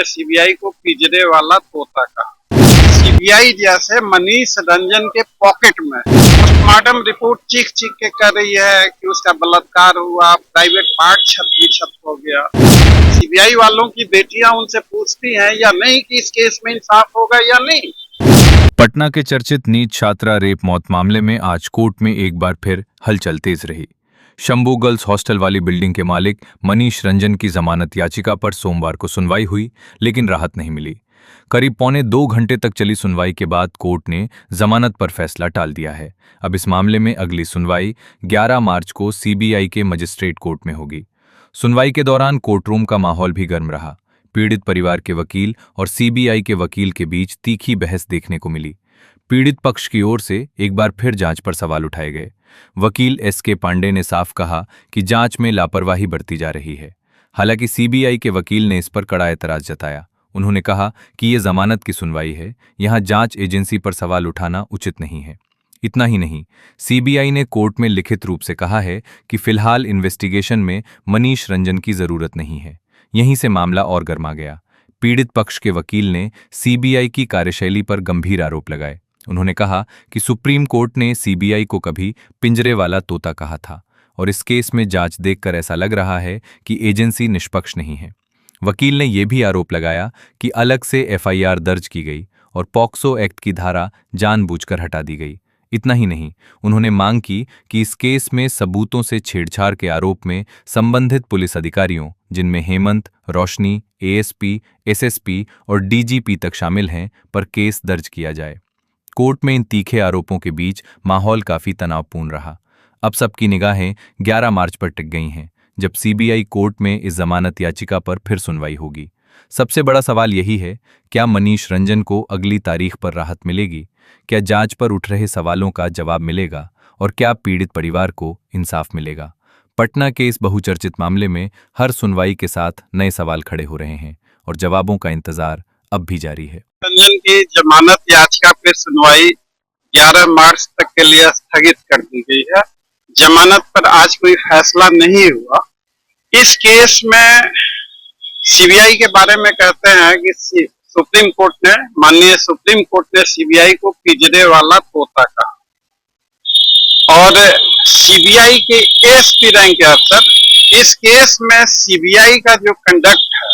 CBI को पिंजरे वाला तोता का। सीबीआई जैसे मनीष रंजन के पॉकेट में पोस्टमार्टम रिपोर्ट चीख चीख के कर रही है कि उसका बलात्कार हुआ, प्राइवेट पार्ट क्षत हो गया। सीबीआई वालों की बेटियां उनसे पूछती हैं या नहीं कि इस केस में इंसाफ होगा या नहीं। पटना के चर्चित नीट छात्रा रेप मौत मामले में आज कोर्ट में एक बार फिर हलचल तेज रही। शंभू गर्ल्स हॉस्टल वाली बिल्डिंग के मालिक मनीष रंजन की जमानत याचिका पर सोमवार को सुनवाई हुई, लेकिन राहत नहीं मिली। करीब 1.25 घंटे तक चली सुनवाई के बाद कोर्ट ने जमानत पर फैसला टाल दिया है। अब इस मामले में अगली सुनवाई 11 मार्च को सीबीआई के मजिस्ट्रेट कोर्ट में होगी। सुनवाई के दौरान कोर्टरूम का माहौल भी गर्म रहा। पीड़ित परिवार के वकील और सीबीआई के वकील के बीच तीखी बहस देखने को मिली। पीड़ित पक्ष की ओर से एक बार फिर जांच पर सवाल उठाए गए। वकील एस.के. पांडे ने साफ कहा कि जांच में लापरवाही बरती जा रही है। हालांकि सीबीआई के वकील ने इस पर कड़ा एतराज जताया। उन्होंने कहा कि ये जमानत की सुनवाई है, यहां जांच एजेंसी पर सवाल उठाना उचित नहीं है। इतना ही नहीं, सीबीआई ने कोर्ट में लिखित रूप से कहा है कि फिलहाल इन्वेस्टिगेशन में मनीष रंजन की जरूरत नहीं है। यहीं से मामला और गर्मा गया। पीड़ित पक्ष के वकील ने सीबीआई की कार्यशैली पर गंभीर आरोप लगाए। उन्होंने कहा कि सुप्रीम कोर्ट ने सीबीआई को कभी पिंजरे वाला तोता कहा था और इस केस में जांच देखकर ऐसा लग रहा है कि एजेंसी निष्पक्ष नहीं है। वकील ने यह भी आरोप लगाया कि अलग से एफआईआर दर्ज की गई और पॉक्सो एक्ट की धारा जानबूझकर हटा दी गई। इतना ही नहीं, उन्होंने मांग की कि इस केस में सबूतों से छेड़छाड़ के आरोप में संबंधित पुलिस अधिकारियों, जिनमें हेमंत, रोशनी, एएसपी, एसएसपी और डीजीपी तक शामिल हैं, पर केस दर्ज किया जाए। कोर्ट में इन तीखे आरोपों के बीच माहौल काफी तनावपूर्ण रहा। अब सबकी निगाहें 11 मार्च पर टिक गई हैं, जब सीबीआई कोर्ट में इस जमानत याचिका पर फिर सुनवाई होगी। सबसे बड़ा सवाल यही है, क्या मनीष रंजन को अगली तारीख पर राहत मिलेगी? क्या जांच पर उठ रहे सवालों का जवाब मिलेगा? और क्या पीड़ित परिवार को इंसाफ मिलेगा? पटना के इस बहुचर्चित मामले में हर सुनवाई के साथ नए सवाल खड़े हो रहे हैं और जवाबों का इंतजार अब भी जारी है। रंजन की जमानत याचिका पर सुनवाई 11 मार्च तक के लिए स्थगित कर दी गई है। जमानत पर आज कोई फैसला नहीं हुआ। इस केस में सीबीआई के बारे में कहते हैं कि माननीय सुप्रीम कोर्ट ने सीबीआई को पिंजरे वाला तोता कहा और सीबीआई के एसपी रैंक के अफसर इस केस में सीबीआई का जो कंडक्ट है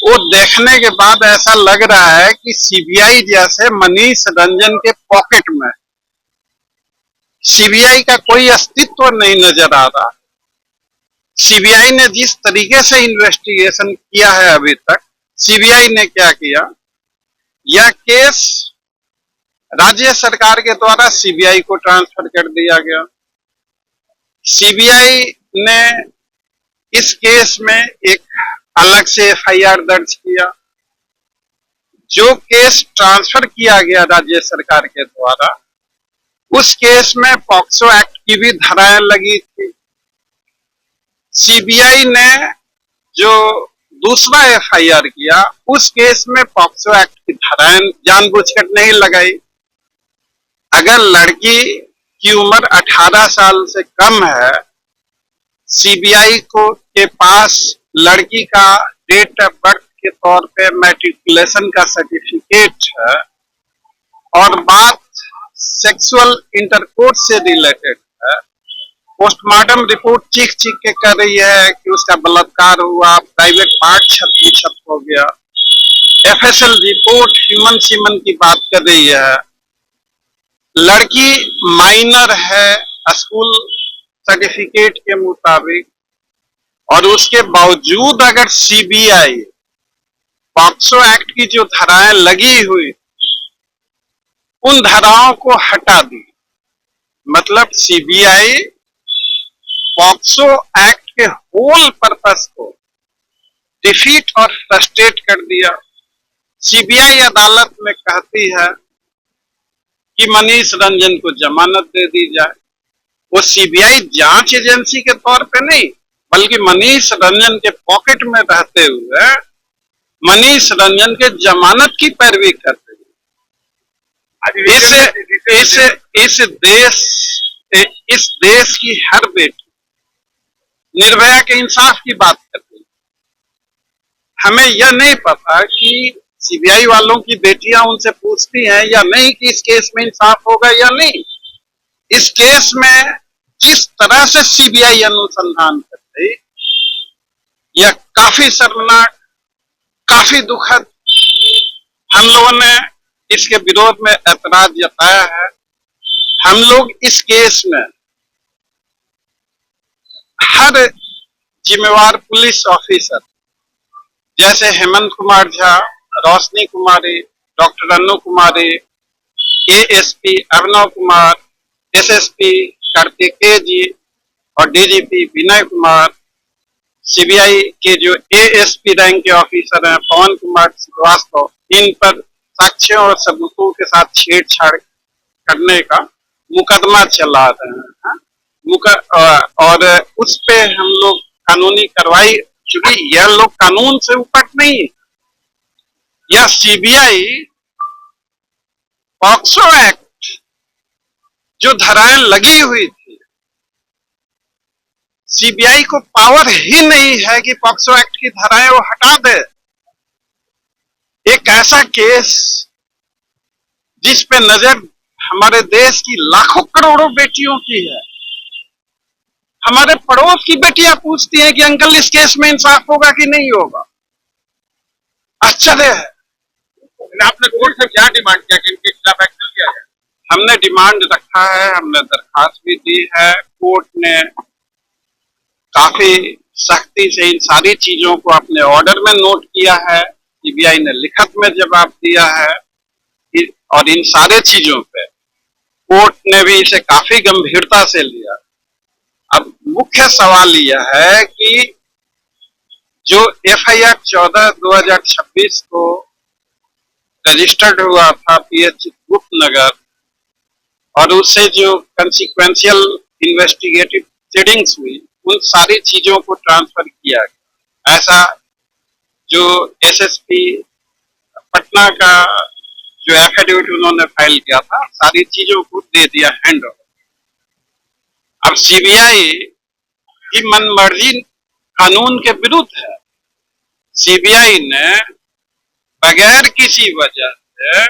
वो देखने के बाद ऐसा लग रहा है कि सीबीआई जैसे मनीष रंजन के पॉकेट में सीबीआई का कोई अस्तित्व नहीं नजर आ रहा। सीबीआई ने जिस तरीके से इन्वेस्टिगेशन किया है अभी तक, सीबीआई ने क्या किया, यह केस राज्य सरकार के द्वारा सीबीआई को ट्रांसफर कर दिया गया। सीबीआई ने इस केस में एक अलग से एफआईआर दर्ज किया। जो केस ट्रांसफर किया गया राज्य सरकार के द्वारा, उस केस में पॉक्सो एक्ट की भी धाराएं लगी थी। सीबीआई ने जो दूसरा एफआईआर किया, उस केस में पॉक्सो एक्ट की धाराएं जानबूझकर नहीं लगाई। अगर लड़की की उम्र 18 साल से कम है, सीबीआई को के पास लड़की का डेट ऑफ बर्थ के तौर पे मैट्रिकुलेशन का सर्टिफिकेट है और बात सेक्सुअल इंटरकोर्स से रिलेटेड है, पोस्टमार्टम रिपोर्ट चीख चीख के कर रही है कि उसका बलात्कार हुआ, प्राइवेट पार्ट क्षत हो गया, एफएसएल रिपोर्ट ह्यूमन सीमन की बात कर रही है, लड़की माइनर है स्कूल सर्टिफिकेट के मुताबिक, और उसके बावजूद अगर सीबीआई पॉक्सो एक्ट की जो धाराएं लगी हुई उन धाराओं को हटा दी, मतलब सीबीआई पॉक्सो एक्ट के होल पर्पस को डिफीट और फ्रस्ट्रेट कर दिया। सीबीआई अदालत में कहती है कि मनीष रंजन को जमानत दे दी जाए। वो सीबीआई जांच एजेंसी के तौर पे नहीं, बल्कि मनीष रंजन के पॉकेट में रहते हुए मनीष रंजन के जमानत की पैरवी करते हुए इस देश की हर बेटी निर्भया के इंसाफ की बात करती है। हमें यह नहीं पता कि सीबीआई वालों की बेटियां उनसे पूछती हैं या नहीं कि इस केस में इंसाफ होगा या नहीं। इस केस में जिस तरह से सीबीआई अनुसंधान कर रही, यह काफी शर्मनाक, काफी दुखद। हम लोगों ने इसके विरोध में ऐतराज जताया है। हम लोग इस केस में हर जिम्मेवार पुलिस ऑफिसर जैसे हेमंत कुमार झा, रोशनी कुमारी, डॉक्टर अनु कुमारी, एएसपी अभिनव कुमार, एसएसपी कार्तिकेय जी और डीजीपी विनय कुमार, सीबीआई के जो एएसपी रैंक के ऑफिसर हैं पवन कुमार श्रीवास्तव, इन पर साक्ष्यों और सबूतों के साथ छेड़छाड़ करने का मुकदमा चला रहे हैं। और उस पे हम लोग कानूनी कार्रवाई, क्योंकि यह लोग कानून से ऊपर नहीं है। यह सीबीआई पॉक्सो एक्ट जो धाराएं लगी हुई थी, सीबीआई को पावर ही नहीं है कि पॉक्सो एक्ट की धाराएं वो हटा दे। एक ऐसा केस जिस पे नजर हमारे देश की लाखों करोड़ों बेटियों की है। हमारे पड़ोस की बेटियां पूछती हैं कि अंकल इस केस में इंसाफ होगा कि नहीं होगा। आश्चर्य है। आपने कोर्ट से क्या डिमांड किया कि इनके खिलाफ एक्शन किया जाए? हमने डिमांड रखा है, हमने दरखास्त भी दी है। कोर्ट ने काफी सख्ती से इन सारी चीजों को अपने ऑर्डर में नोट किया है। सीबीआई ने लिखत में जवाब दिया है और इन सारे चीजों पे कोर्ट ने भी इसे काफी गंभीरता से लिया। अब मुख्य सवाल यह है कि जो एफआईआर 14/2026 को रजिस्टर्ड हुआ था पीएच गुप्त नगर, और उससे जो कंसिक्वेंशियल इन्वेस्टिगेटिव प्रोसीडिंग्स हुई, उन सारी चीजों को ट्रांसफर किया गया। ऐसा जो एसएसपी पटना का जो एफिडेविट उन्होंने फाइल किया था, सारी चीजों को दे दिया हैंड ओवर। अब सीबीआई की मनमर्जी कानून के विरुद्ध है। सीबीआई ने बगैर किसी वजह से,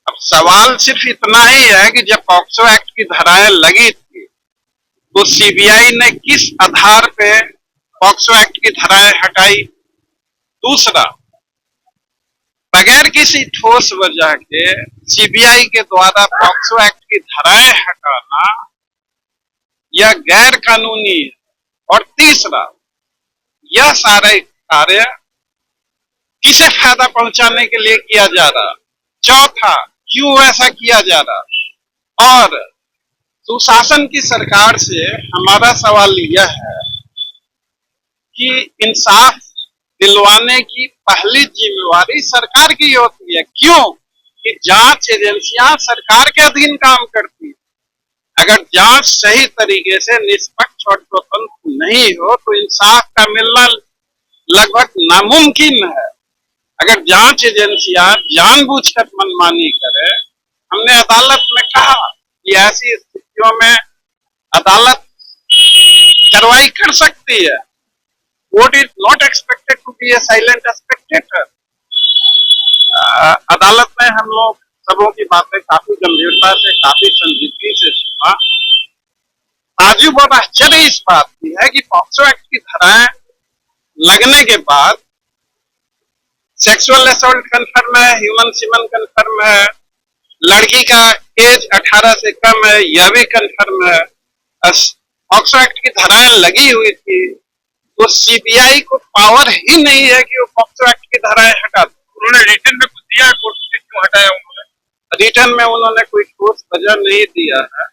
अब सवाल सिर्फ इतना ही है कि जब पॉक्सो एक्ट की धाराएं लगी थी तो सीबीआई ने किस आधार पे पॉक्सो एक्ट की धाराएं हटाई। दूसरा, बगैर किसी ठोस वजह के सीबीआई के द्वारा पॉक्सो एक्ट की धाराएं हटाना यह गैर कानूनी है। और तीसरा, यह सारे कार्य किसे फायदा पहुंचाने के लिए किया जा रहा। चौथा, क्यों ऐसा किया जा रहा। और सुशासन की सरकार से हमारा सवाल यह है कि इंसाफ दिलवाने की पहली जिम्मेवारी सरकार की होती है। क्यों कि जांच एजेंसियां सरकार के अधीन काम करती है। अगर जांच सही तरीके से निष्पक्ष और स्वतंत्र नहीं हो तो इंसाफ का मिलना लगभग नामुमकिन है। अगर जांच एजेंसियां जानबूझकर मनमानी करे, हमने अदालत में कहा कि ऐसी स्थितियों में अदालत कार्रवाई कर सकती है। Court is not expected to be a silent spectator. अदालत में हम लोग सबों की बातें काफी गंभीरता से, काफी संजीदगी से सुना। ताजुब और आश्चर्य इस बात की है कि पॉक्सो एक्ट की धाराएं लगने के बाद सेक्सुअल असॉल्ट कन्फर्म है, ह्यूमन सीमन कन्फर्म है, लड़की का एज 18 से कम है, यह भी कन्फर्म है। पॉक्सो एक्ट की धाराएं लगी हुई थी तो सीबीआई को पावर ही नहीं है कि वो पॉक्सो एक्ट की धाराएं हटा दे। उन्होंने रिटर्न में कुछ दिया, कोर्ट से क्यों हटाया उन्होंने? रिटर्न में उन्होंने कोई ठोस वजह नहीं दिया है।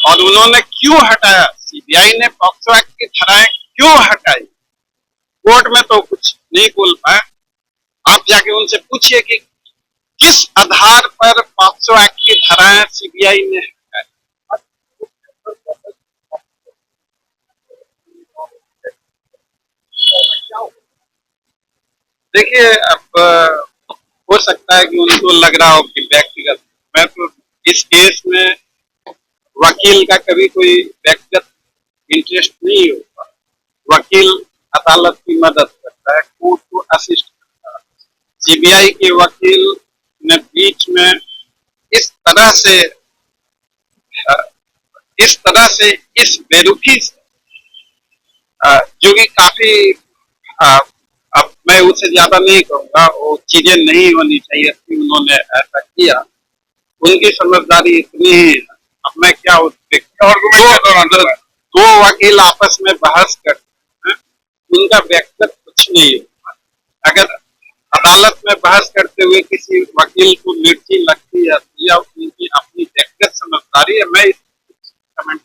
और उन्होंने क्यों हटाया, सीबीआई ने पॉक्सो एक्ट की धाराएं क्यों हटाई, कोर्ट में तो कुछ नहीं बोल पाए। आप जाके उनसे पूछिए कि किस आधार पर पॉक्सो एक्ट की धाराएं सीबीआई ने हटाई। देखिए, अब हो सकता है कि उनको लग रहा हो कि व्यक्तिगत, मैं तो इस केस में वकील का कभी कोई व्यक्तिगत इंटरेस्ट नहीं होता। वकील अदालत की मदद करे। करता है, कोर्ट को असिस्ट करता है। सीबीआई के वकील ने बीच में इस तरह से इस बेरुखी से जो कि काफी अब मैं उससे ज्यादा नहीं कहूंगा, वो चीजें नहीं होनी चाहिए थी, उन्होंने ऐसा किया, उनकी समझदारी इतनी ही है। अब मैं क्या दो वकील आपस में बहस करते हैं, उनका व्यक्तिगत कुछ नहीं होता। अगर अदालत में बहस करते हुए किसी वकील को मिर्ची लगती है या उनकी अपनी व्यक्तिगत समझदारी है, मैं इस कमेंट